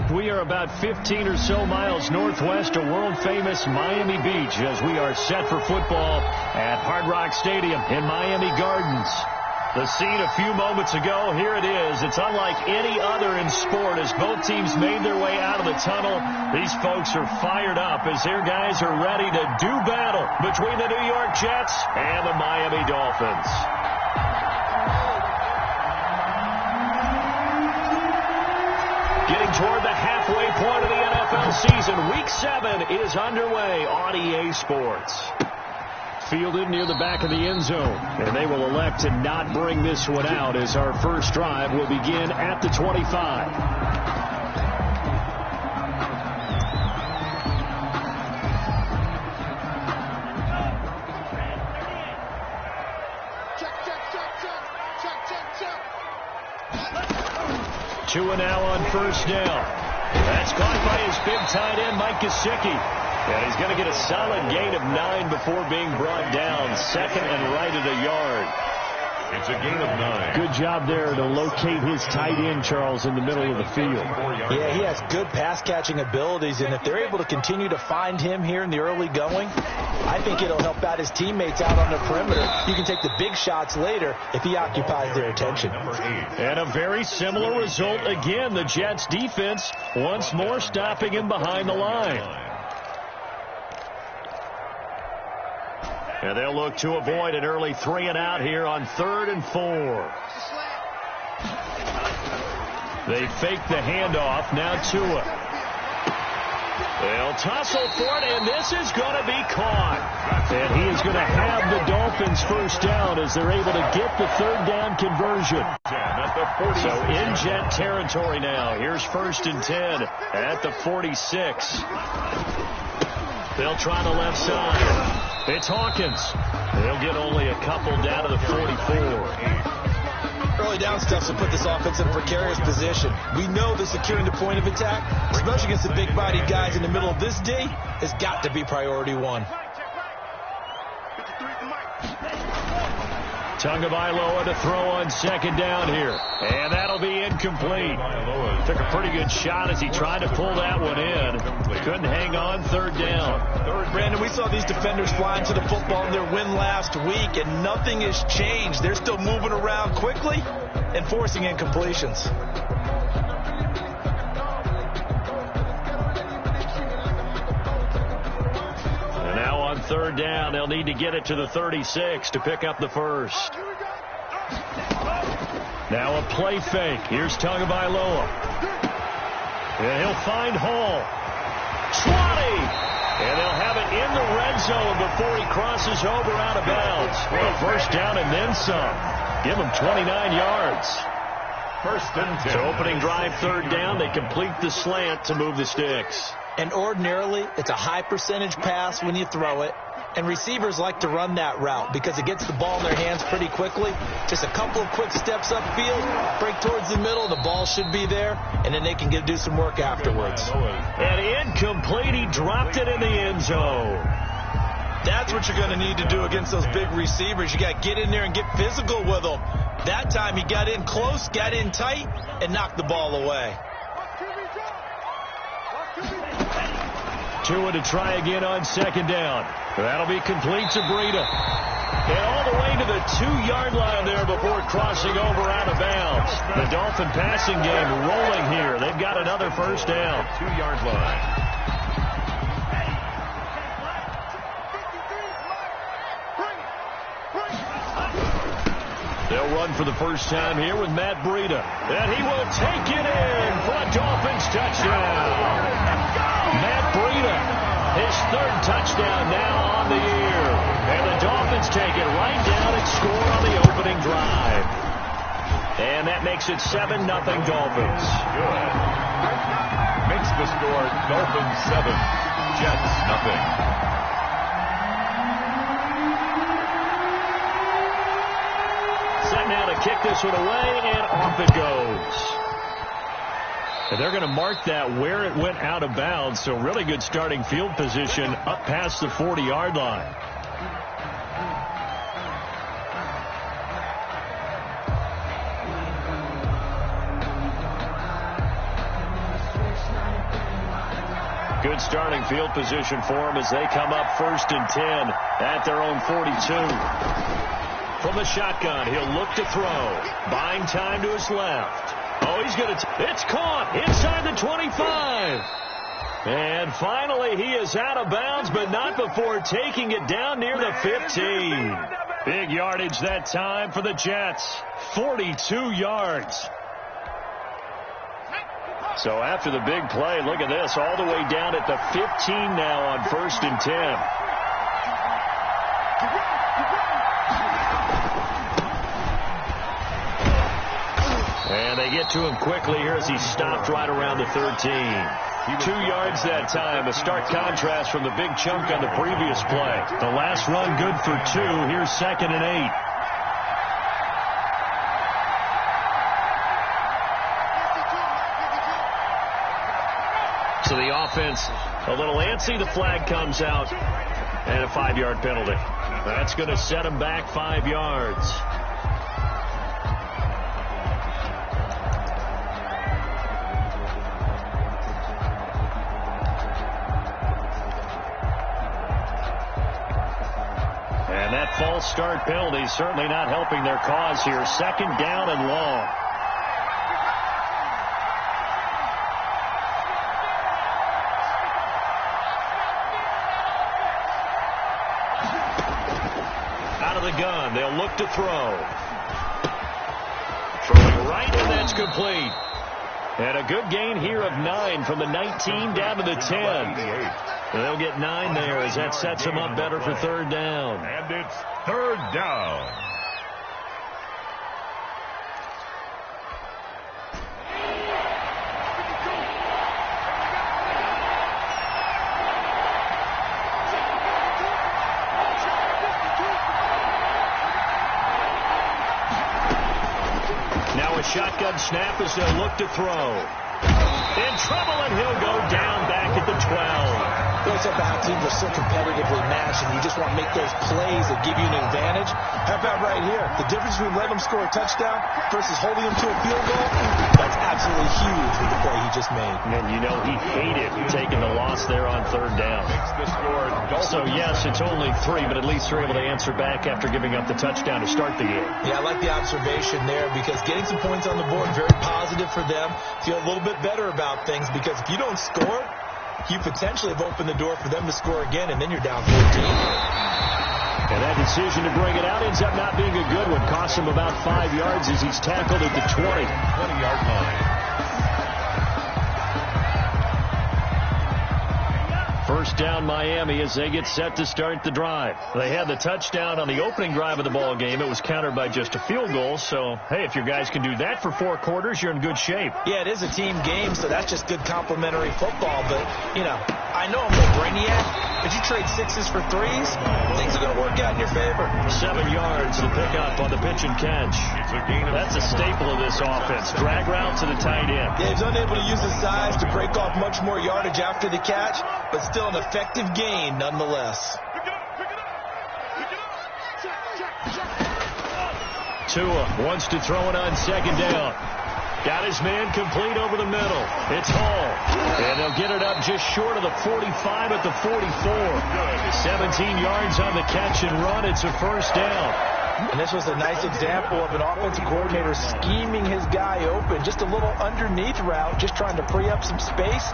back. We are about 15 or so miles northwest of world-famous Miami Beach as we are set for football at Hard Rock Stadium in Miami Gardens. The scene a few moments ago, here it is. It's unlike any other in sport as both teams made their way out of the tunnel. These folks are fired up as their guys are ready to do battle between the New York Jets and the Miami Dolphins. Getting toward the halfway point of the NFL season, Week 7 is underway on EA Sports. Fielded near the back of the end zone, and they will elect to not bring this one out as our first drive will begin at the 25. Two and now on first down. That's caught by his big tight end, Mike Gesicki. And he's going to get a solid gain of 9 before being brought down. Second and right at a yard. It's a gain of 9. Good job there to locate his tight end, Charles, in the middle of the field. Yeah, he has good pass-catching abilities, and if they're able to continue to find him here in the early going, I think it'll help out his teammates out on the perimeter. You can take the big shots later if he occupies their attention. And a very similar result again. The Jets defense once more stopping him behind the line. And they'll look to avoid an early 3 and out here on 3rd and 4. They fake the handoff. Now Tua. They'll tussle for it, and this is going to be caught. And he is going to have the Dolphins first down as they're able to get the 3rd down conversion. So in Jet territory now. Here's 1st and 10 at the 46. They'll try the left side. It's Hawkins. They'll get only a couple down to the 44. Early down stuff to put this offense in a precarious position. We know that securing the point of attack, especially against the big-bodied guys in the middle of this day, has got to be priority 1. Tagovailoa to throw on 2nd down here. And that'll be incomplete. Took a pretty good shot as he tried to pull that one in. Couldn't hang on 3rd down. Brandon, we saw these defenders flying to the football in their win last week, and nothing has changed. They're still moving around quickly and forcing incompletions. And now on 3rd down, they'll need to get it to the 36 to pick up the first. Now a play fake. Here's Tagovailoa. And he'll find Hall. 20! And they'll have it in the red zone before he crosses over out of bounds. Well, first down and then some. Give him 29 yards. 1st and 10. So opening drive 3rd down. They complete the slant to move the sticks. And ordinarily, it's a high percentage pass when you throw it. And receivers like to run that route because it gets the ball in their hands pretty quickly. Just a couple of quick steps upfield, break towards the middle, the ball should be there, and then they can do some work afterwards. And incomplete, he dropped it in the end zone. That's what you're going to need to do against those big receivers. You got to get in there and get physical with them. That time he got in close, got in tight, and knocked the ball away. Tua to try again on 2nd down. That'll be complete to Breida. And all the way to the 2-yard line there before crossing over out of bounds. The Dolphin passing game rolling here. They've got another first down. 2-yard line. They'll run for the first time here with Matt Breida. And he will take it in for a Dolphins touchdown. Matt Breida, his 3rd touchdown now on the year. And the Dolphins take it right down and score on the opening drive. And that makes it 7-0 Dolphins. Good. Makes the score Dolphins 7, Jets nothing. Set now to kick this one away, and off it goes. And they're going to mark that where it went out of bounds, so really good starting field position up past the 40-yard line. Good starting field position for them as they come up 1st and 10 at their own 42. From the shotgun, he'll look to throw. Buying time to his left. Oh, he's going to... It's caught inside the 25. And finally, he is out of bounds, but not before taking it down near the 15. Big yardage that time for the Jets. 42 yards. So after the big play, look at this, all the way down at the 15 now on 1st and 10. And they get to him quickly here as he stopped right around the 13. 2 yards that time, a stark contrast from the big chunk on the previous play. The last run good for 2. Here's 2nd and 8. So the offense a little antsy. The flag comes out and a 5-yard penalty. That's going to set him back 5 yards. And that false start penalty certainly not helping their cause here. 2nd down and long. Out of the gun, they'll look to throw. Throwing right, and that's complete. And a good gain here of 9 from the 19 down to the 10. They'll get 9 there as that sets them up better for 3rd down. And it's 3rd down. Now a shotgun snap as they'll look to throw. In trouble, and he'll go down back at the 12. It's about how teams are so competitively matched, and you just want to make those plays that give you an advantage. How about right here? The difference between letting them score a touchdown versus holding them to a field goal, that's absolutely huge with the play he just made. And you know he hated taking the loss there on 3rd down. So, yes, it's only 3, but at least they're able to answer back after giving up the touchdown to start the game. Yeah, I like the observation there because getting some points on the board, very positive for them. Feel a little bit better about things because if you don't score, you potentially have opened the door for them to score again, and then you're down 14. And that decision to bring it out ends up not being a good one. Costs him about 5 yards as he's tackled at the 20-yard line. 1st down Miami as they get set to start the drive. They had the touchdown on the opening drive of the ball game. It was countered by just a field goal. So, hey, if your guys can do that for 4 quarters, you're in good shape. Yeah, it is a team game, so that's just good complimentary football. But, you know, I know I'm no brainiac, but you trade 6s for 3s, things are going to work out in your favor. 7 yards to pick up on the pitch and catch. That's a staple of this offense. Drag route to the tight end. Yeah, he's unable to use his size to break off much more yardage after the catch, but still an effective gain nonetheless. Tua wants to throw it on 2nd down. Got his man complete over the middle. It's Hall. And they'll get it up just short of the 45 at the 44. 17 yards on the catch and run. It's a 1st down. And this was a nice example of an offensive coordinator scheming his guy open. Just a little underneath route, just trying to free up some space,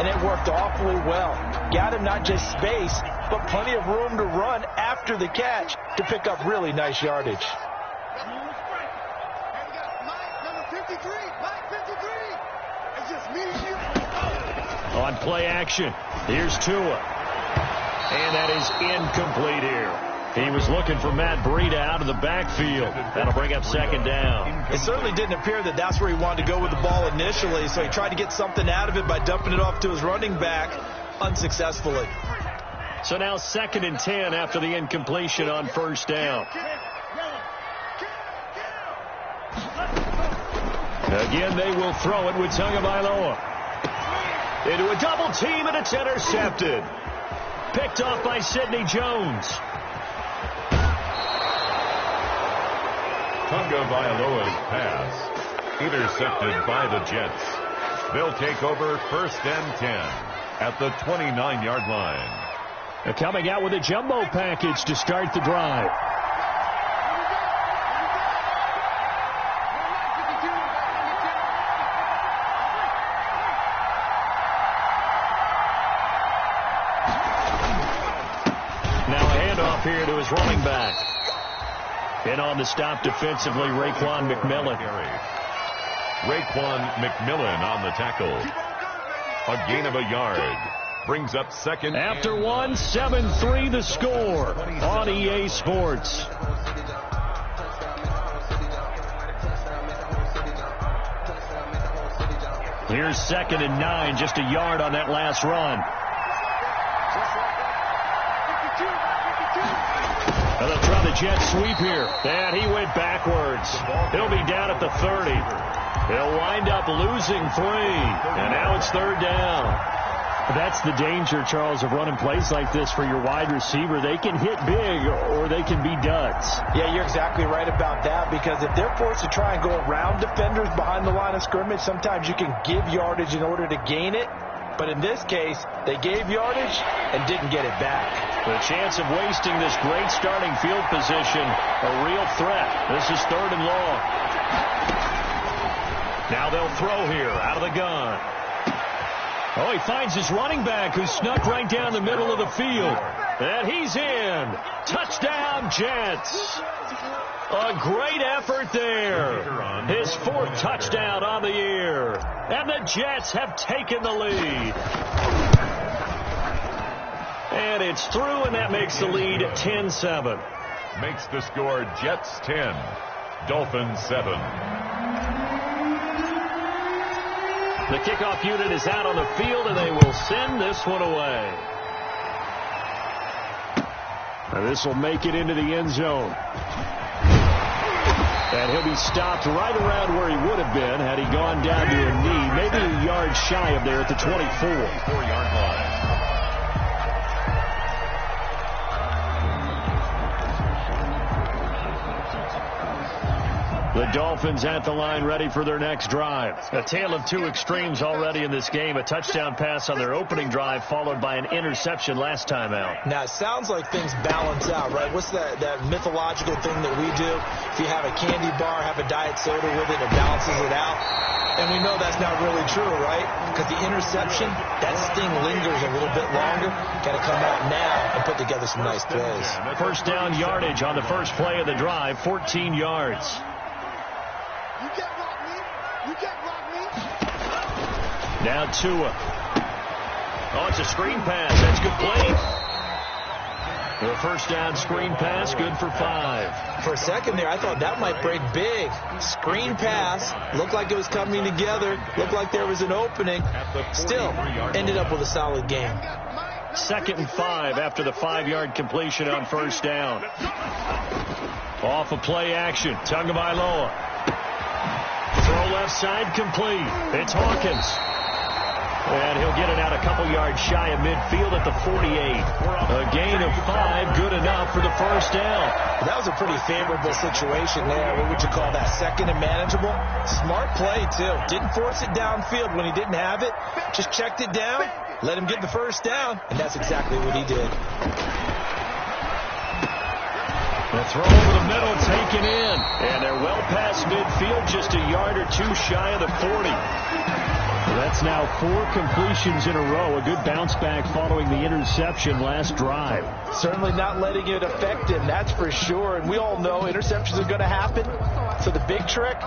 and it worked awfully well. Got him not just space, but plenty of room to run after the catch to pick up really nice yardage. On play action, here's Tua. And that is incomplete here. He was looking for Matt Breida out of the backfield. That'll bring up 2nd down. It certainly didn't appear that that's where he wanted to go with the ball initially, so he tried to get something out of it by dumping it off to his running back unsuccessfully. So now 2nd and 10 after the incompletion on 1st down. Again, they will throw it with Tagovailoa. Into a double team, and it's intercepted. Picked off by Sidney Jones. Tagovailoa's pass intercepted by the Jets. They'll take over 1st and 10. at the 29-yard line. They're coming out with a jumbo package to start the drive. Now a handoff here to his running back. In on the stop defensively, Raekwon McMillan. Raekwon McMillan on the tackle. A gain of a yard. Brings up second. After 1, 7-3 the score on EA Sports. Here's 2nd and 9, just a yard on that last run. And they'll try the jet sweep here. And he went backwards. He'll be down at the 30. He'll wind up losing 3. And now it's 3rd down. That's the danger, Charles, of running plays like this for your wide receiver. They can hit big or they can be duds. Yeah, you're exactly right about that, because if they're forced to try and go around defenders behind the line of scrimmage, sometimes you can give yardage in order to gain it. But in this case, they gave yardage and didn't get it back. The chance of wasting this great starting field position, a real threat. This is 3rd and long. Now they'll throw here out of the gun. Oh, he finds his running back who snuck right down the middle of the field. And he's in. Touchdown, Jets. A great effort there. His 4th touchdown on the year. And the Jets have taken the lead. And it's through, and that makes the lead 10-7. Makes the score Jets 10, Dolphins 7. The kickoff unit is out on the field, and they will send this one away. And this will make it into the end zone. And he'll be stopped right around where he would have been had he gone down to a knee, maybe a yard shy of there at the 24. 4-yard line. The Dolphins at the line, ready for their next drive. A tale of two extremes already in this game. A touchdown pass on their opening drive, followed by an interception last time out. Now, it sounds like things balance out, right? What's that mythological thing that we do? If you have a candy bar, have a diet soda with it, it balances it out. And we know that's not really true, right? Because the interception, that sting lingers a little bit longer. Got to come out now and put together some nice plays. First down yardage on the first play of the drive, 14 yards. You can't block me. You can't block me. Now Tua. Oh, it's a screen pass. That's complete. The first down screen pass, good for 5. For a second there, I thought that might break big. Screen pass. Looked like it was coming together. Looked like there was an opening. Still, ended up with a solid game. 2nd and 5 after the 5-yard completion on first down. Off of play action. Tagovailoa. Throw left side complete. It's Hawkins. And he'll get it out a couple yards shy of midfield at the 48. A gain of 5, good enough for the first down. That was a pretty favorable situation there. What would you call that? 2nd and manageable? Smart play, too. Didn't force it downfield when he didn't have it. Just checked it down, let him get the first down, and that's exactly what he did. The throw over the middle, taken in. And they're well past midfield, just a yard or 2 shy of the 40. That's now 4 completions in a row. A good bounce back following the interception last drive. Certainly not letting it affect him, that's for sure. And we all know interceptions are going to happen. So the big trick,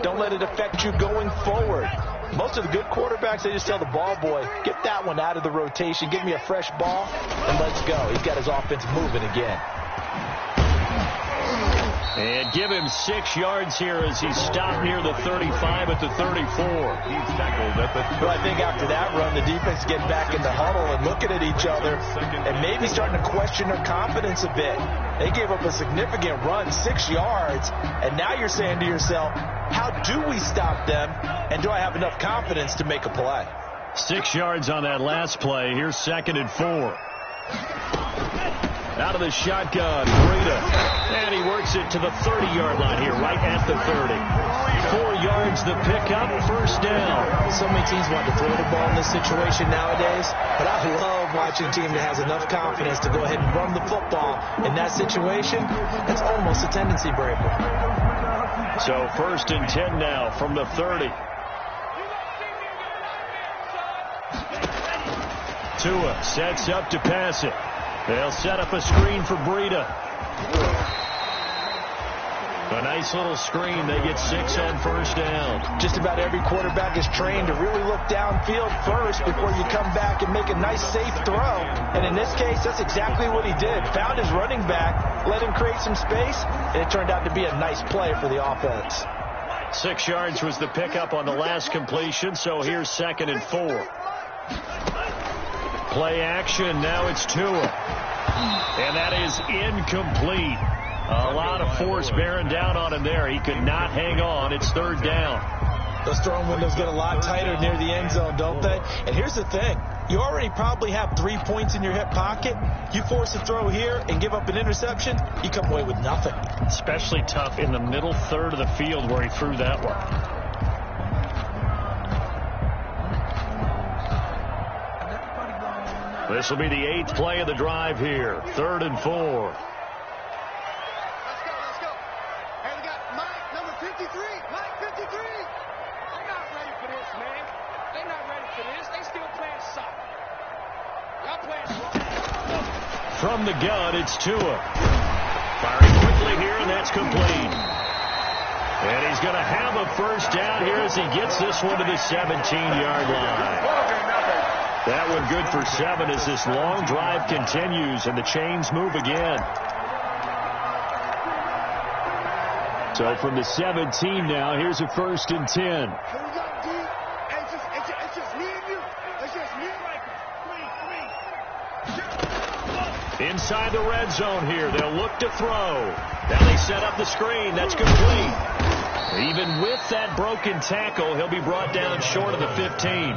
don't let it affect you going forward. Most of the good quarterbacks, they just tell the ball boy, get that one out of the rotation, give me a fresh ball, and let's go. He's got his offense moving again. And give him 6 yards here as he's stopped near the 35 at the 34. He's tackled at the 30. Well, I think after that run, the defense getting back in the huddle and looking at each other and maybe starting to question their confidence a bit. They gave up a significant run, 6 yards, and now you're saying to yourself, how do we stop them, and do I have enough confidence to make a play? 6 yards on that last play. Here's 2nd and 4. Out of the shotgun, Breida. And he works it to the 30-yard line here, right at the 30. 4 yards has the pickup, first down. So many teams want to throw the ball in this situation nowadays, but I love watching a team that has enough confidence to go ahead and run the football. In that situation, that's almost a tendency breaker. So 1st and 10 now from the 30. Tua sets up to pass it. They'll set up a screen for Breida. A nice little screen. They get 6 on first down. Just about every quarterback is trained to really look downfield first before you come back and make a nice, safe throw. And in this case, that's exactly what he did. Found his running back, let him create some space, and it turned out to be a nice play for the offense. 6 yards was the pickup on the last completion, so here's 2nd and 4. Play action. Now it's Tua. And that is incomplete. A lot of force bearing down on him there. He could not hang on. It's 3rd down. Those throwing windows get a lot tighter near the end zone, don't they? And here's the thing. You already probably have 3 points in your hip pocket. You force a throw here and give up an interception, you come away with nothing. Especially tough in the middle third of the field where he threw that one. This will be the 8th play of the drive here. 3rd and 4. From the gun, it's Tua. Firing quickly here, and that's complete. And he's going to have a first down here as he gets this one to the 17-yard line. That one good for 7 as this long drive continues, and the chains move again. So from the 17 now, here's a 1st and 10. Inside the red zone here. They'll look to throw. Now they set up the screen. That's complete. Even with that broken tackle, he'll be brought down short of the 15.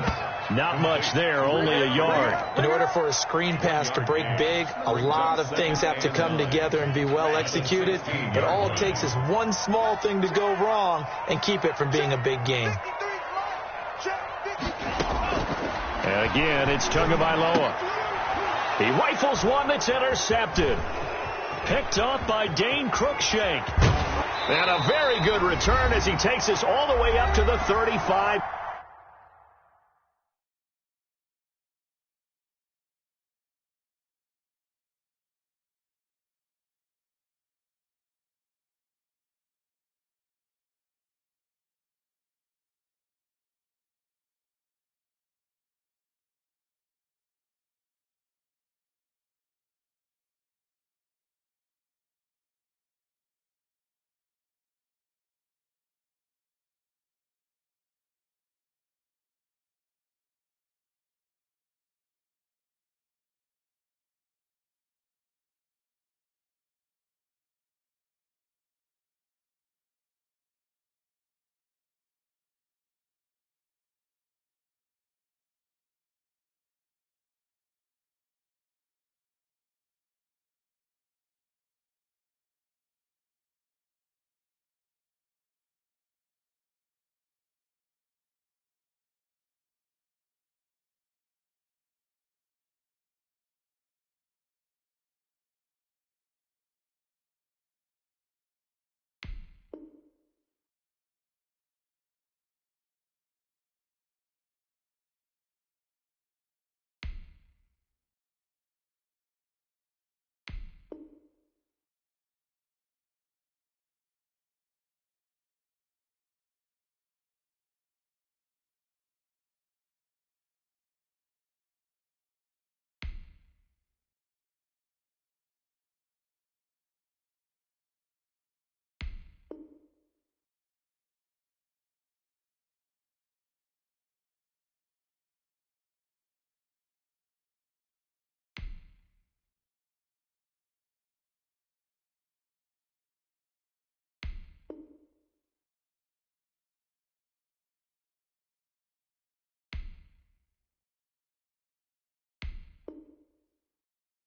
Not much there, only a yard. In order for a screen pass to break big, a lot of things have to come together and be well executed. But all it takes is one small thing to go wrong and keep it from being a big game. And again, it's Tagovailoa. He rifles one that's intercepted. Picked up by Dane Cruikshank. And a very good return as he takes us all the way up to the 35.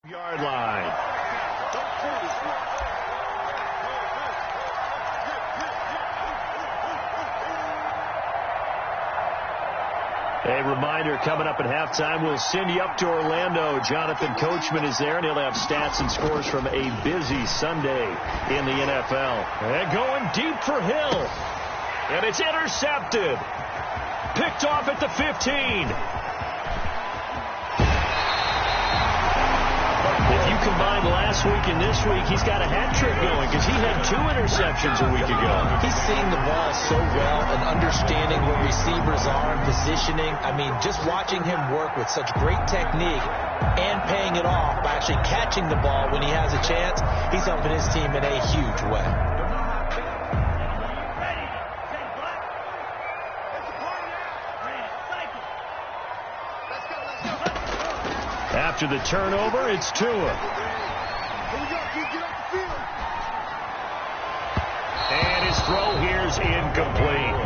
Yard line. A reminder, coming up at halftime, we'll send you up to Orlando. Jonathan Coachman is there, and he'll have stats and scores from a busy Sunday in the NFL. And going deep for Hill. And it's intercepted. Picked off at the 15. If you combine last week and this week, he's got a hat trick going because he had 2 interceptions a week ago. He's seeing the ball so well and understanding where receivers are and positioning. I mean, just watching him work with such great technique and paying it off by actually catching the ball when he has a chance, he's helping his team in a huge way. After the turnover, it's Tua. Here we go. Get off the field. And his throw here's incomplete.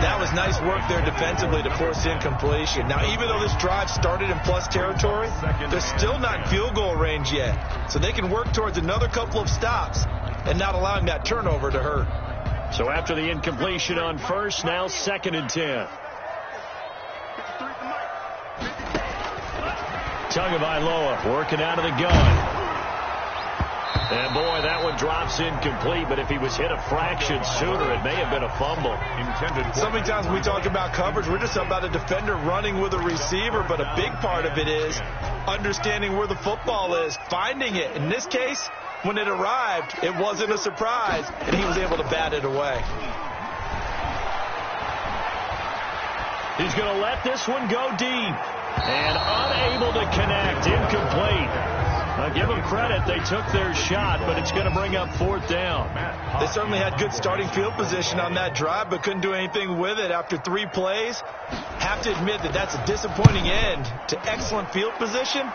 That was nice work there defensively to force incompletion. Now, even though this drive started in plus territory, they're still not in field goal range yet. So they can work towards another couple of stops and not allowing that turnover to hurt. So after the incompletion on first, now 2nd and 10. Tagovailoa working out of the gun. And, boy, that one drops incomplete, but if he was hit a fraction sooner, it may have been a fumble. So many times when we talk about coverage, we're just about a defender running with a receiver, but a big part of it is understanding where the football is, finding it. In this case, when it arrived, it wasn't a surprise, and he was able to bat it away. He's going to let this one go deep. And unable to connect, incomplete. I'll give them credit. They took their shot, but it's going to bring up 4th down. They certainly had good starting field position on that drive, but couldn't do anything with it after 3 plays. Have to admit that that's a disappointing end to excellent field position.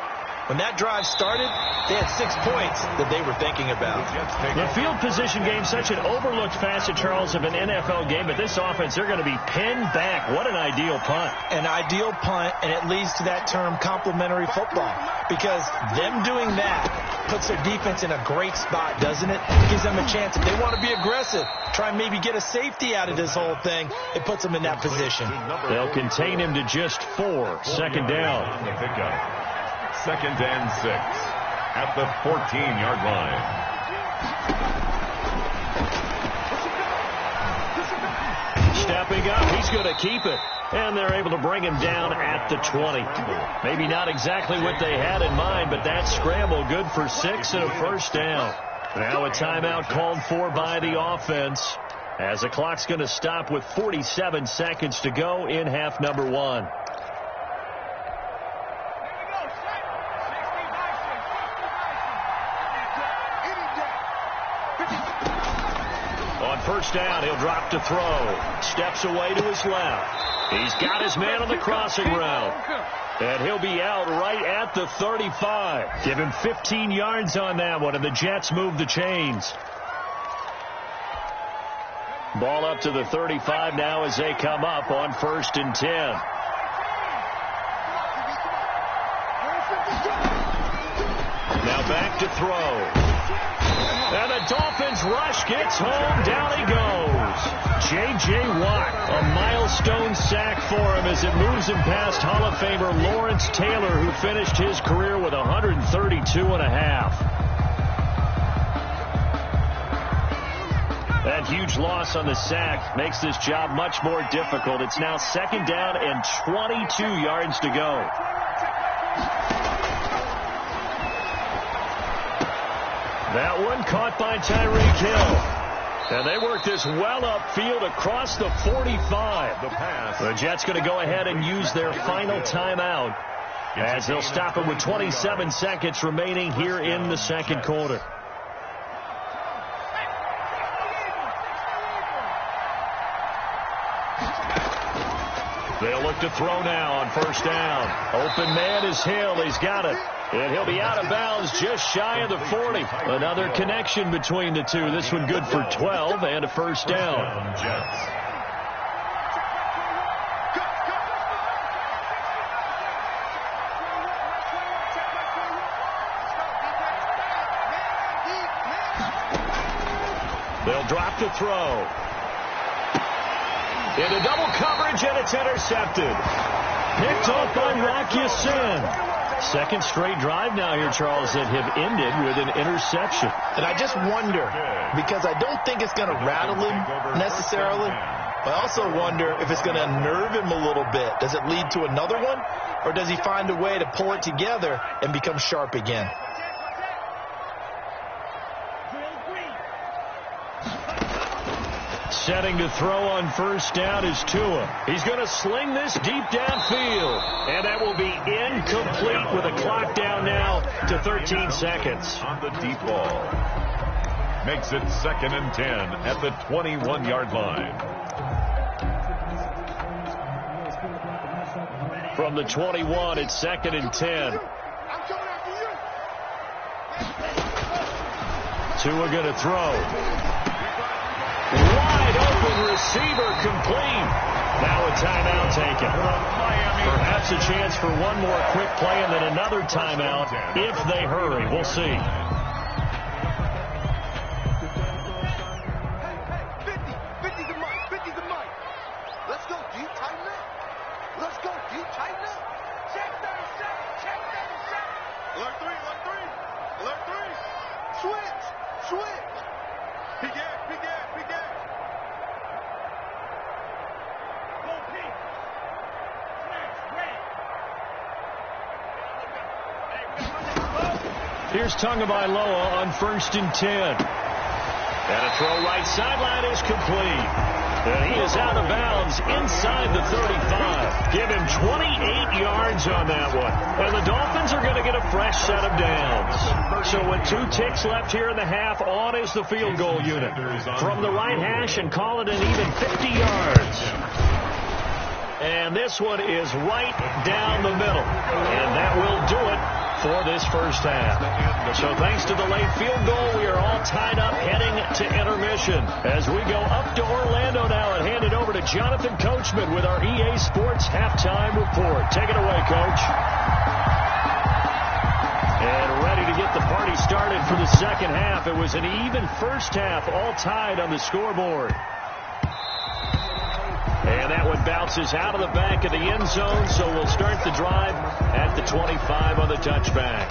When that drive started, they had 6 points that they were thinking about. The field position game, such an overlooked facet, Charles, of an NFL game, but this offense, they're going to be pinned back. What an ideal punt. An ideal punt, and it leads to that term complementary football, because them doing that puts their defense in a great spot, doesn't it? It gives them a chance. If they want to be aggressive, try and maybe get a safety out of this whole thing, it puts them in that position. They'll contain him to just 4. 2nd down. 2nd and 6 at the 14-yard line. Stepping up, he's going to keep it. And they're able to bring him down at the 20. Maybe not exactly what they had in mind, but that scramble good for 6 and a 1st down. Now a timeout called for by the offense, as the clock's going to stop with 47 seconds to go in half number 1. On 1st down, he'll drop to throw. Steps away to his left. He's got his man on the crossing route. And he'll be out right at the 35. Give him 15 yards on that one, and the Jets move the chains. Ball up to the 35 now as they come up on 1st and 10. Now back to throw. And the Dolphins rush gets home. Down he goes. J.J. Watt, a milestone sack for him as it moves him past Hall of Famer Lawrence Taylor, who finished his career with 132 and a half. That huge loss on the sack makes this job much more difficult. It's now 2nd down and 22 yards to go. That one caught by Tyreek Hill. And they work this well upfield across the 45. The pass. The Jets going to go ahead and use their final timeout as they'll stop it with 27 seconds remaining here in the 2nd quarter. They'll look to throw now on 1st down. Open man is Hill. He's got it. And he'll be out of bounds just shy of the 40. Another connection between the two. This one good for 12 and a 1st down. Jets. They'll drop to throw. Into double coverage, and it's intercepted. Picked off by Rocky Sin. Second straight drive now here, Charles, that have ended with an interception. And I just wonder, because I don't think it's going to rattle him necessarily, but I also wonder if it's going to unnerve him a little bit. Does it lead to another one, or does he find a way to pull it together and become sharp again? Setting to throw on first down is Tua. He's going to sling this deep downfield. And that will be incomplete with a clock down now to 13 seconds. On the deep ball. Makes it 2nd and 10 at the 21-yard line. From the 21, it's 2nd and 10. Tua going to throw. Wide open receiver complete. Now a timeout taken. Perhaps a chance for one more quick play and then another timeout if they hurry. We'll see. 50's a mic. 50's a mic. Let's go deep, tighten up. Let's go deep, tighten up. Check 37. Check 37. Alert 3. Alert 3. Alert 3. Switch. Switch. Big air. Big air. Big air. Here's Tagovailoa on 1st and 10. And a throw right sideline is complete. And he is out of bounds inside the 35. Give him 28 yards on that one. And the Dolphins are going to get a fresh set of downs. So with 2 ticks left here in the half, on is the field goal unit. From the right hash and call it an even 50 yards. And this one is right down the middle. And that will do it for this first half. So thanks to the late field goal, we are all tied up heading to intermission. As we go up to Orlando now and hand it over to Jonathan Coachman with our EA Sports Halftime Report. Take it away, Coach. And ready to get the party started for the second half. It was an even first half, all tied on the scoreboard. And that one bounces out of the back of the end zone, so we'll start the drive at the 25 on the touchback.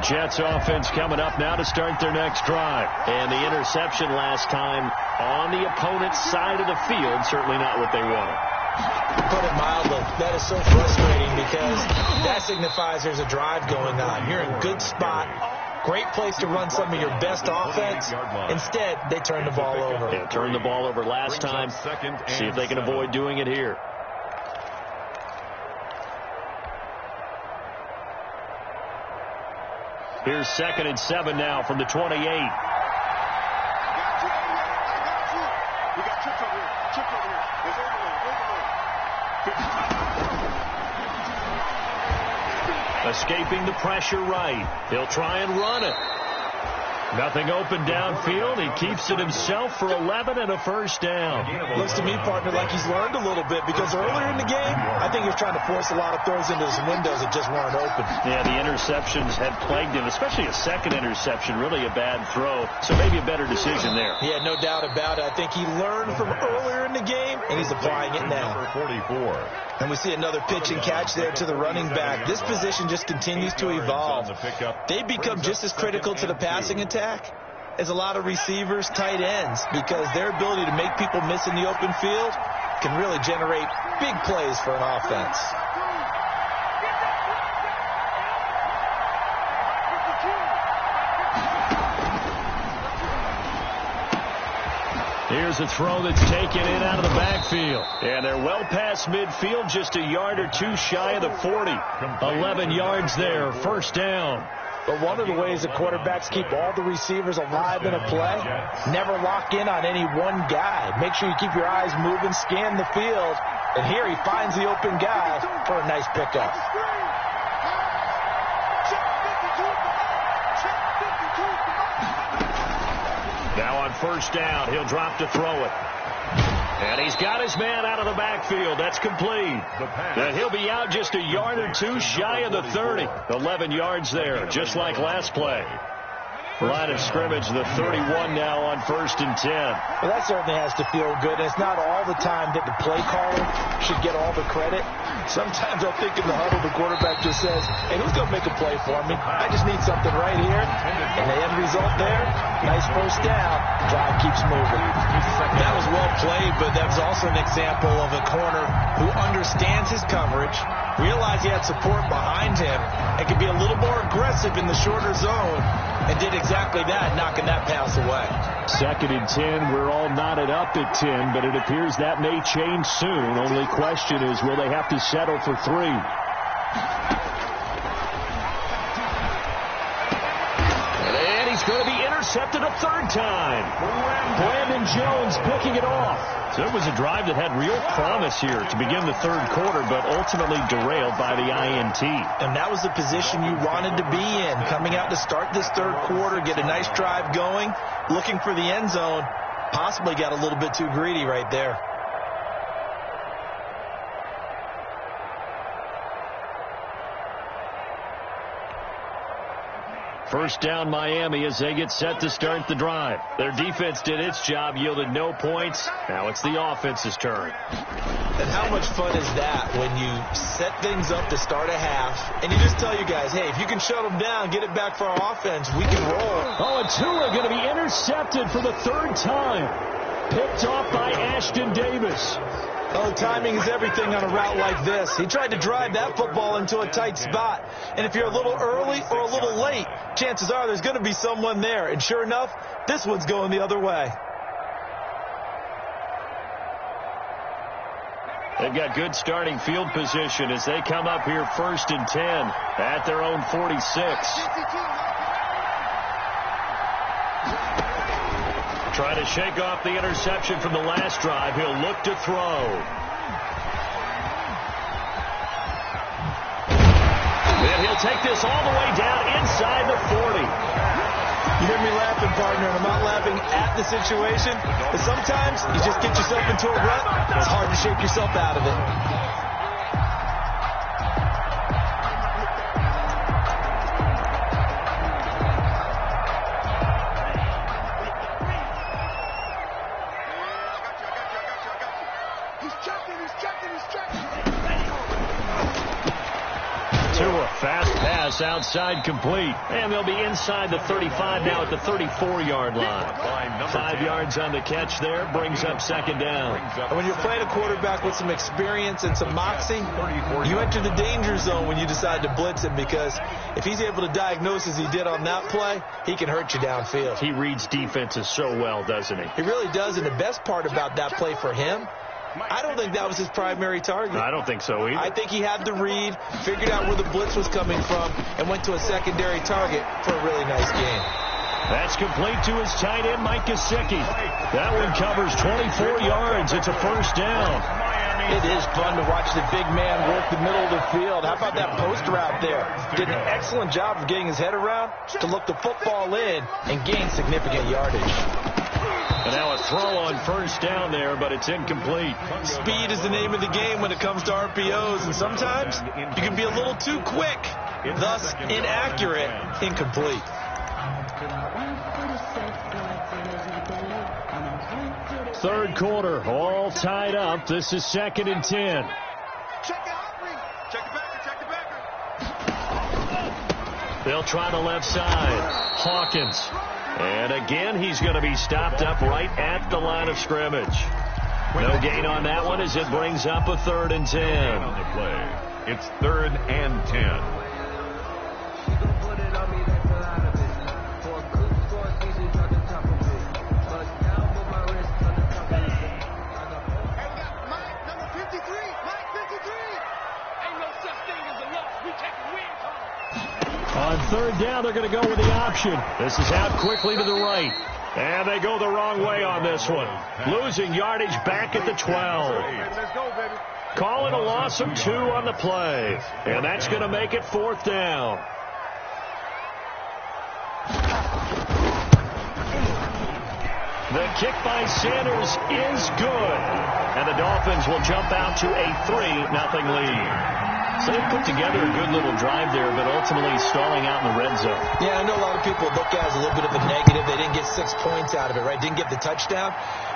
Jets offense coming up now to start their next drive. And the interception last time on the opponent's side of the field, certainly not what they wanted. To put it mildly, that is so frustrating because that signifies there's a drive going on. You're in good spot. Great place to run some of your best offense. Instead, they turn the ball over. Yeah, turned the ball over last time. See if they can avoid doing it here. Here's 2nd and 7 now from the 28. We got trips over here. Trips over here. There's overload. Escaping the pressure right. He'll try and run it. Nothing open downfield. He keeps it himself for 11 and a first down. Looks to me, partner, like he's learned a little bit because earlier in the game, I think he was trying to force a lot of throws into his windows that just weren't open. Yeah, the interceptions had plagued him, especially a second interception, really a bad throw. So maybe a better decision there. Yeah, no doubt about it. I think he learned from earlier in the game, and he's applying it now. Number 44. And we see another pitch and catch there to the running back. This position just continues to evolve. They become just as critical to the passing attack as a lot of receivers, tight ends, because their ability to make people miss in the open field can really generate big plays for an offense. Here's a throw that's taken in out of the backfield. And they're well past midfield, just a yard or two shy of the 40. 11 yards there, first down. But one of the ways that quarterbacks keep all the receivers alive in a play, never lock in on any one guy. Make sure you keep your eyes moving, scan the field. And here he finds the open guy for a nice pickup. Now on first down, he'll drop to throw it. And he's got his man out of the backfield. That's complete. And he'll be out just a yard or two shy of the 30. 11 yards there, just like last play. Line of scrimmage, the 31 now on 1st and 10. Well, that certainly has to feel good. And it's not all the time that the play caller should get all the credit. Sometimes I think in the huddle, the quarterback just says, hey, who's going to make a play for me? I just need something right here. And the end result there, nice first down. Drive keeps moving. That was well played, but that was also an example of a corner who understands his coverage, realized he had support behind him, and could be a little more aggressive in the shorter zone, and did exactly that, knocking that pass away. 2nd and 10. We're all knotted up at 10, but it appears that may change soon. Only question is, will they have to settle for 3? And he's going to be intercepted a 3rd time. Brandon Jones picking it off. So it was a drive that had real promise here to begin the 3rd quarter, but ultimately derailed by the INT. And that was the position you wanted to be in, coming out to start this 3rd quarter, get a nice drive going, looking for the end zone. Possibly got a little bit too greedy right there. First down, Miami, as they get set to start the drive. Their defense did its job, yielded no points. Now it's the offense's turn. And how much fun is that when you set things up to start a half, and you just tell you guys, hey, if you can shut them down, get it back for our offense, we can roll. Oh, and Tua going to be intercepted for the 3rd time. Picked off by Ashton Davis. Oh, timing is everything on a route like this. He tried to drive that football into a tight spot. And if you're a little early or a little late, chances are there's going to be someone there. And sure enough, this one's going the other way. They've got good starting field position as they come up here 1st and 10 at their own 46. Trying to shake off the interception from the last drive. He'll look to throw. And he'll take this all the way down inside the 40. You hear me laughing, partner, and I'm not laughing at the situation. But sometimes you just get yourself into a rut. It's hard to shake yourself out of it. Fast pass outside complete. And they'll be inside the 35 now at the 34-yard line. 5 yards on the catch there. Brings up 2nd down. And when you're playing a quarterback with some experience and some moxie, you enter the danger zone when you decide to blitz him, because if he's able to diagnose as he did on that play, he can hurt you downfield. He reads defenses so well, doesn't he? He really does, and the best part about that play for him, I don't think that was his primary target. I don't think so either. I think he had the read, figured out where the blitz was coming from, and went to a secondary target for a really nice game. That's complete to his tight end, Mike Gesicki. That one covers 24 yards. It's a 1st down. It is fun to watch the big man work the middle of the field. How about that post route there? Did an excellent job of getting his head around to look the football in and gain significant yardage. And now a throw on 1st down there, but it's incomplete. Speed is the name of the game when it comes to RPOs, and sometimes you can be a little too quick, thus inaccurate, incomplete. Third quarter, all tied up. This is 2nd and 10. Check it out, check it back, check it back. They'll try the left side. Hawkins. And again, he's going to be stopped up right at the line of scrimmage. No gain on that one as it brings up a 3rd and 10. On the play, it's 3rd and 10. On 3rd down, they're going to go with the option. This is out quickly to the right. And they go the wrong way on this one. Losing yardage back at the 12. Calling a loss of 2 on the play. And that's going to make it 4th down. The kick by Sanders is good. And the Dolphins will jump out to a 3-0 lead. So they put together a good little drive there, but ultimately stalling out in the red zone. Yeah, I know a lot of people look at it as a little bit of a negative. They didn't get 6 points out of it, right? Didn't get the touchdown.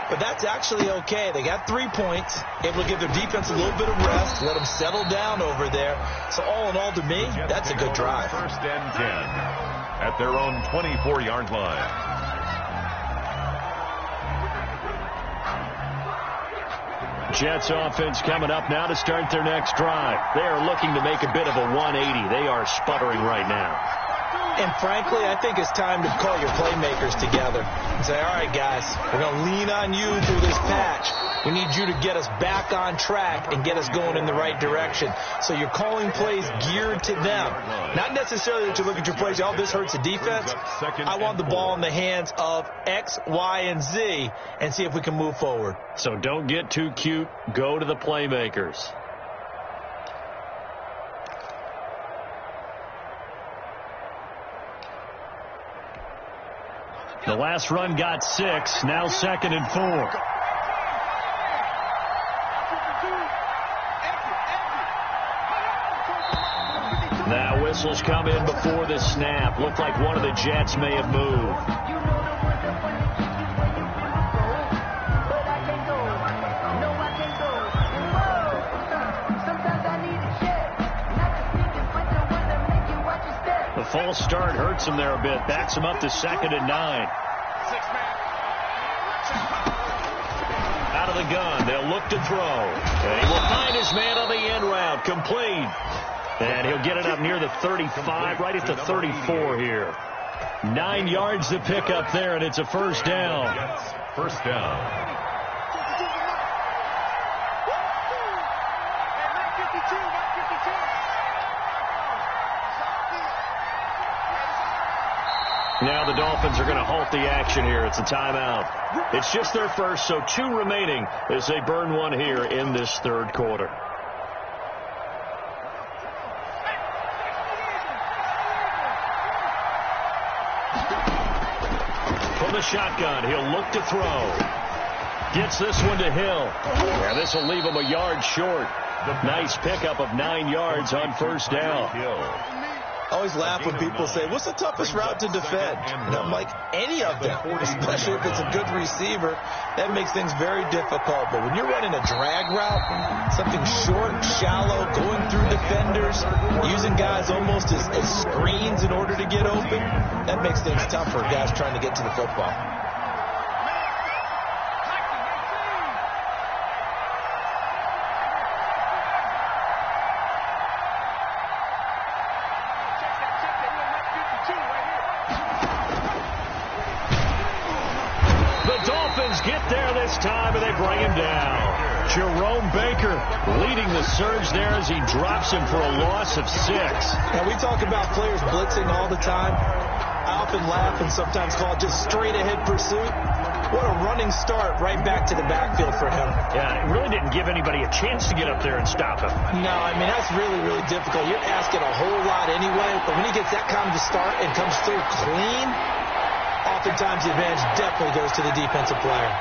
But that's actually okay. They got 3 points, able to give their defense a little bit of rest, let them settle down over there. So all in all, to me, that's a good drive. First and 10 at their own 24-yard line. Jets offense coming up now to start their next drive. They are looking to make a bit of a 180. They are sputtering right now. And frankly, I think it's time to call your playmakers together and say, all right, guys, we're going to lean on you through this patch. We need you to get us back on track and get us going in the right direction. So you're calling plays geared to them. Not necessarily that you look at your plays, oh, this hurts the defense. I want the ball in the hands of X, Y, and Z and see if we can move forward. So don't get too cute. Go to the playmakers. The last run got 6. Now 2nd and 4. Now whistles come in before the snap. Looked like one of the Jets may have moved. The false start hurts him there a bit. Backs him up to 2nd and 9. Out of the gun. They'll look to throw. And he will find his man on the end route. Complete. And he'll get it up near the 35, right at the 34 here. 9 yards to pick up there, and it's a first down. First down. Now the Dolphins are going to halt the action here. It's a timeout. It's just their first, so 2 remaining as they burn one here in this third quarter. From the shotgun, he'll look to throw. Gets this one to Hill. Yeah, this will leave him a yard short. Nice pickup of 9 yards on first down. I always laugh when people say, what's the toughest route to defend? And I'm like, any of them, especially if it's a good receiver. That makes things very difficult. But when you're running a drag route, something short, shallow, going through defenders, using guys almost as screens in order to get open, that makes things tough for guys trying to get to the football. Get there this time, and they bring him down. Jerome Baker leading the surge there as he drops him for a loss of 6. Now, we talk about players blitzing all the time. I often laugh and sometimes call it just straight-ahead pursuit. What a running start right back to the backfield for him. Yeah, it really didn't give anybody a chance to get up there and stop him. No, I mean, that's really, really difficult. You're asking a whole lot anyway, but when he gets that kind of a start and comes through clean, oftentimes the advantage definitely goes to the defensive player.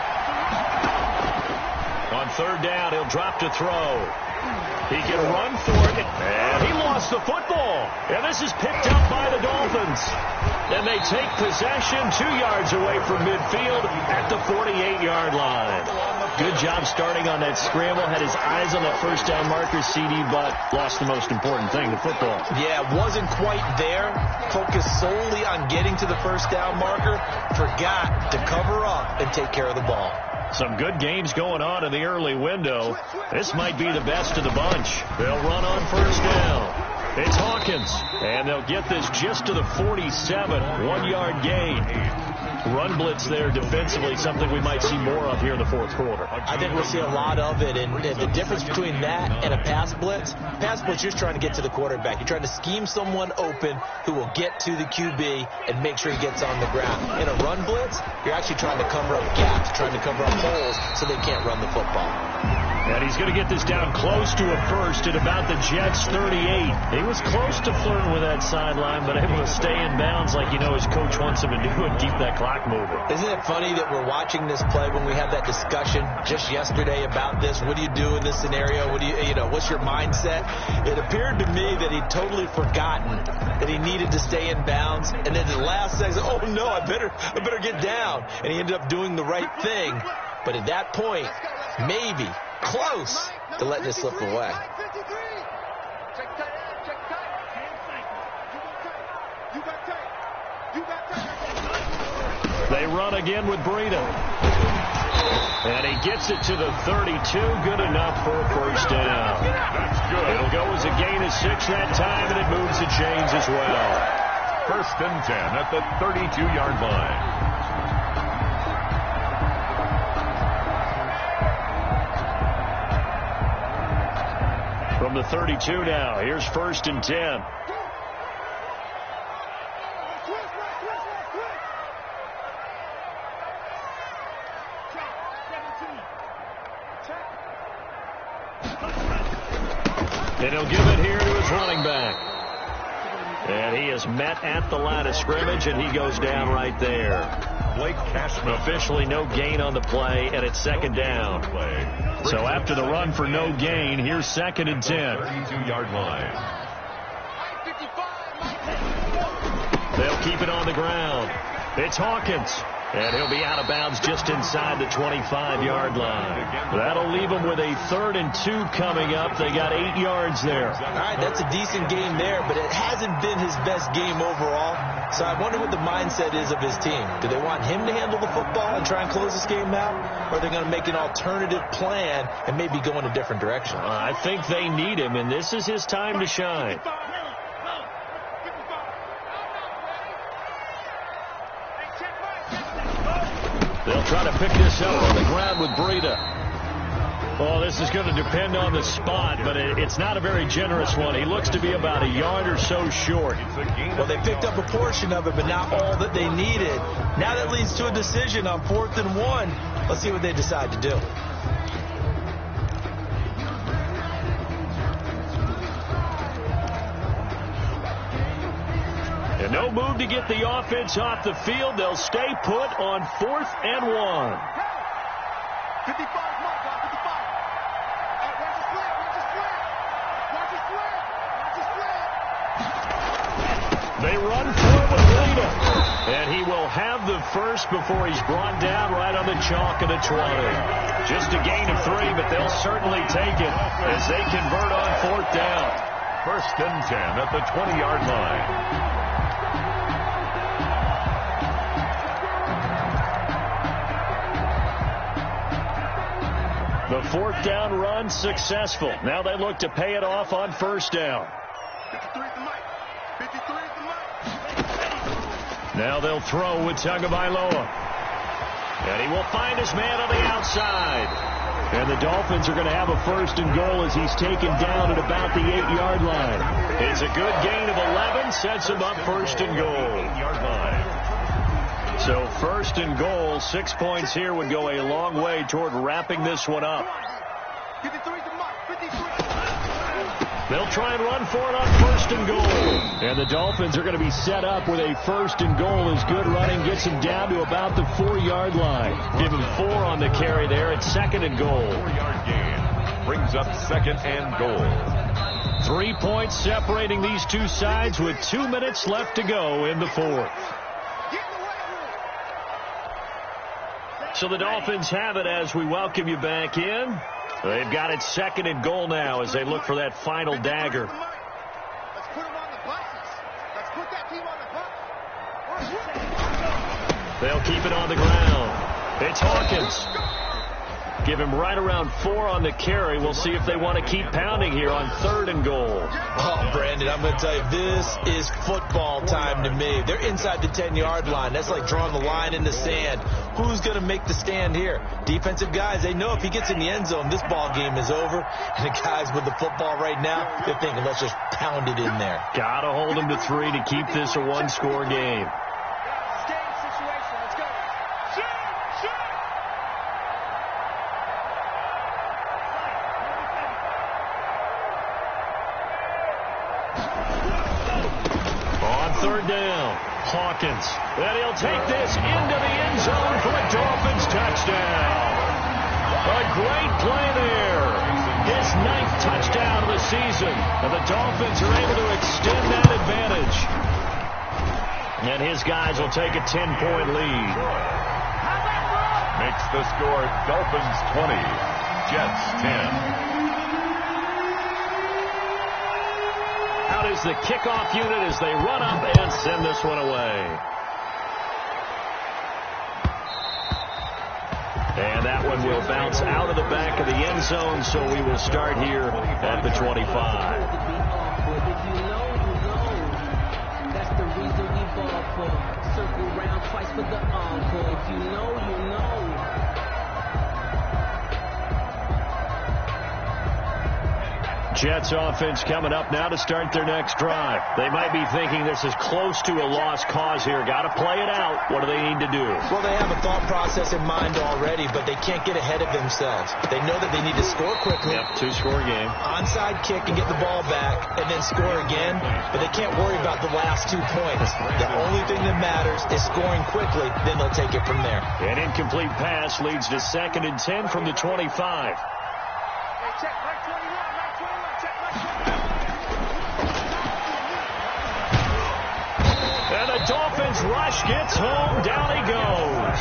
On third down, he'll drop to throw. He can run for it, and he lost the football. And this is picked up by the Dolphins. And they take possession 2 yards away from midfield at the 48-yard line. Good job starting on that scramble. Had his eyes on that first down marker, CD, but lost the most important thing, the football. Yeah, wasn't quite there. Focused solely on getting to the first down marker. Forgot to cover up and take care of the ball. Some good games going on in the early window. This might be the best of the bunch. They'll run on first down. It's Hawkins, and they'll get this just to the 47, 1-yard gain. Run blitz there defensively, something we might see more of here in the fourth quarter. I think we'll see a lot of it, and the difference between that and a pass blitz, you're just trying to get to the quarterback. You're trying to scheme someone open who will get to the QB and make sure he gets on the ground. In a run blitz, you're actually trying to cover up gaps, trying to cover up holes so they can't run the football. And he's going to get this down close to a first at about the Jets' 38. He was close to flirting with that sideline, but able to stay in bounds like you know his coach wants him to do and keep that clock clock moving. Isn't it funny that we're watching this play when we had that discussion just yesterday about this? What do you do in this scenario? What do you know, what's your mindset? It appeared to me that he'd totally forgotten that he needed to stay in bounds. And then the last second, oh no, I better get down. And he ended up doing the right thing. But at that point, maybe close to letting it slip away. They run again with Breida. And he gets it to the 32. Good enough for a first down. That's good. It'll go as a gain of 6 that time, and it moves the chains as well. 1st and 10 at the 32-yard line. From the 32 now, here's 1st and 10. And he'll give it here to his running back. And he is met at the line of scrimmage, and he goes down right there. Blake Cashman. Officially no gain on the play, and it's 2nd down. So after the run for no gain, here's 2nd and 10. 32-yard line. They'll keep it on the ground. It's Hawkins. And he'll be out of bounds just inside the 25-yard line. That'll leave them with a 3rd and 2 coming up. They got 8 yards there. All right, that's a decent game there, but it hasn't been his best game overall. So I wonder what the mindset is of his team. Do they want him to handle the football and try and close this game out? Or are they going to make an alternative plan and maybe go in a different direction? I think they need him, and this is his time to shine. They'll try to pick this up on the ground with Breida. Well, this is going to depend on the spot, but it's not a very generous one. He looks to be about a yard or so short. Well, they picked up a portion of it, but not all that they needed. Now that leads to a decision on 4th and 1. Let's see what they decide to do. And no move to get the offense off the field. They'll stay put on 4th and 1. 55, Mark, 55. Watch the slant, watch the slant. Watch the slant, watch the slant. They run for it with Breida. And he will have the first before he's brought down right on the chalk at the 20. Just a gain of 3, but they'll certainly take it as they convert on 4th down. 1st and 10 at the 20-yard line. The 4th down run successful. Now they look to pay it off on 1st down. 53 is the mic. 53 is the mic. Now they'll throw with Tagovailoa. And he will find his man on the outside. And the Dolphins are going to have a 1st and goal as he's taken down at about the 8-yard line. It's a good gain of 11, sets him up 1st and goal. 8-yard line. So 1st and goal, 6 points here would go a long way toward wrapping this one up. 53 is the mic. 53. They'll try and run for it on 1st and goal. And the Dolphins are going to be set up with a 1st and goal as good running gets him down to about the 4-yard line. Give him 4 on the carry there at 2nd and goal. 4-yard gain. Brings up 2nd and goal. 3 points separating these two sides with 2 minutes left to go in the 4th. So the Dolphins have it as we welcome you back in. They've got it 2nd and goal now as they look for that final dagger. Let's put them on the buses. Let's put that team on the bus. They'll keep it on the ground. It's Hawkins. Give him right around 4 on the carry. We'll see if they want to keep pounding here on 3rd and goal. Oh, Brandon, I'm going to tell you, this is football time to me. They're inside the 10-yard line. That's like drawing the line in the sand. Who's going to make the stand here? Defensive guys, they know if he gets in the end zone, this ball game is over. And the guys with the football right now, they're thinking, let's just pound it in there. Got to hold him to 3 to keep this a one-score game. On 3rd down, Hawkins. And he'll take this into the end zone for a Dolphins touchdown. A great play there. His 9th touchdown of the season. And the Dolphins are able to extend that advantage. And his guys will take a 10-point lead. Makes the score Dolphins 20, Jets 10. Out is the kickoff unit as they run up and send this one away. And that one will bounce out of the back of the end zone, so we will start here at the 25. That's the reason we ball for. Circle round twice for the encore. If you know, you know. Jets offense coming up now to start their next drive. They might be thinking this is close to a lost cause here. Got to play it out. What do they need to do? Well, they have a thought process in mind already, but they can't get ahead of themselves. They know that they need to score quickly. Yep, 2-score game. Onside kick and get the ball back and then score again, but they can't worry about the last 2 points. The only thing that matters is scoring quickly, then they'll take it from there. An incomplete pass leads to 2nd and 10 from the 25. And the Dolphins rush gets home. Down he goes.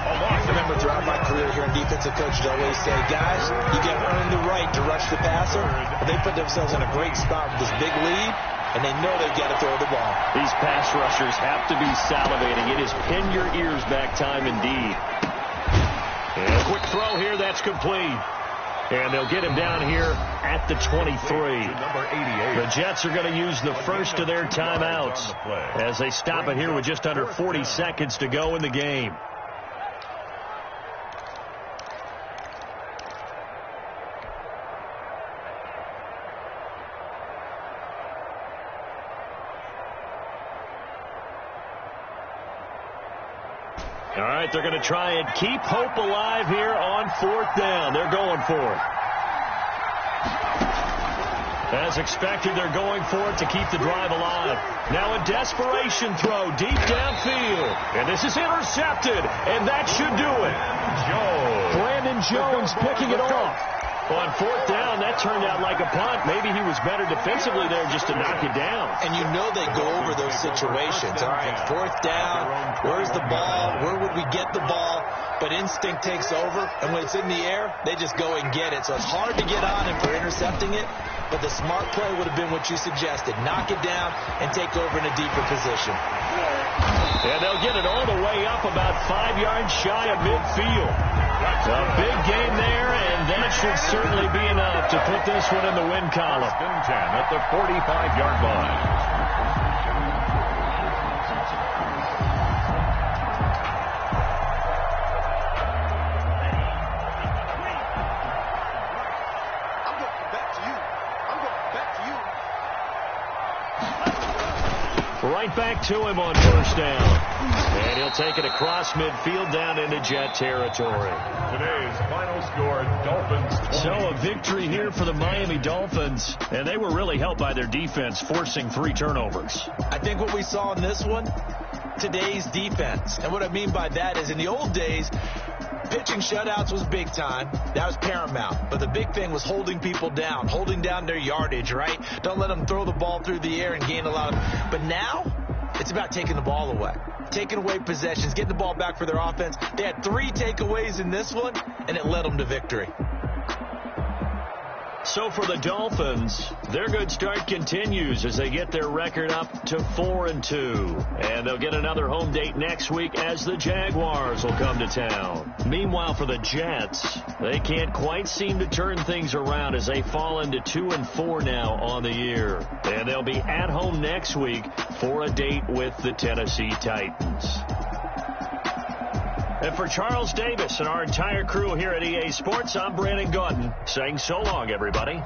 I remember throughout my career here in defensive coaches always say, guys, you got to earn the right to rush the passer. They put themselves in a great spot with this big lead, and they know they've got to throw the ball. These pass rushers have to be salivating. It is pin your ears back time indeed. And a quick throw here. That's complete. And they'll get him down here at the 23. The Jets are going to use the first of their timeouts as they stop it here with just under 40 seconds to go in the game. All right, they're going to try and keep hope alive here on 4th down. They're going for it. As expected, they're going for it to keep the drive alive. Now a desperation throw deep downfield. And this is intercepted, and that should do it. Brandon Jones picking it off. On 4th down, that turned out like a punt. Maybe he was better defensively there just to knock it down. And you know they go over those situations. All right, 4th down, where's the ball? Where would we get the ball? But instinct takes over, and when it's in the air, they just go and get it. So it's hard to get on him for intercepting it, but the smart play would have been what you suggested. Knock it down and take over in a deeper position. And they'll get it all the way up about 5 yards shy of midfield. A big game there, and that should certainly be enough to put this one in the win column. 10 at the 45-yard line. I'm going back to you. I'm going back to you. Right back to him on 1st down. And he'll take it across midfield down into Jet territory. Today's final score, Dolphins 20. So a victory here for the Miami Dolphins, and they were really helped by their defense, forcing 3 turnovers. I think what we saw in this one, today's defense. And what I mean by that is in the old days, pitching shutouts was big time. That was paramount. But the big thing was holding people down, holding down their yardage, right? Don't let them throw the ball through the air and gain a lot of... But now, it's about taking the ball away. Taking away possessions, getting the ball back for their offense. They had 3 takeaways in this one, and it led them to victory. So for the Dolphins, their good start continues as they get their record up to 4-2. And they'll get another home date next week as the Jaguars will come to town. Meanwhile, for the Jets, they can't quite seem to turn things around as they fall into 2-4 now on the year. And they'll be at home next week for a date with the Tennessee Titans. And for Charles Davis and our entire crew here at EA Sports, I'm Brandon Gaudin saying so long, everybody.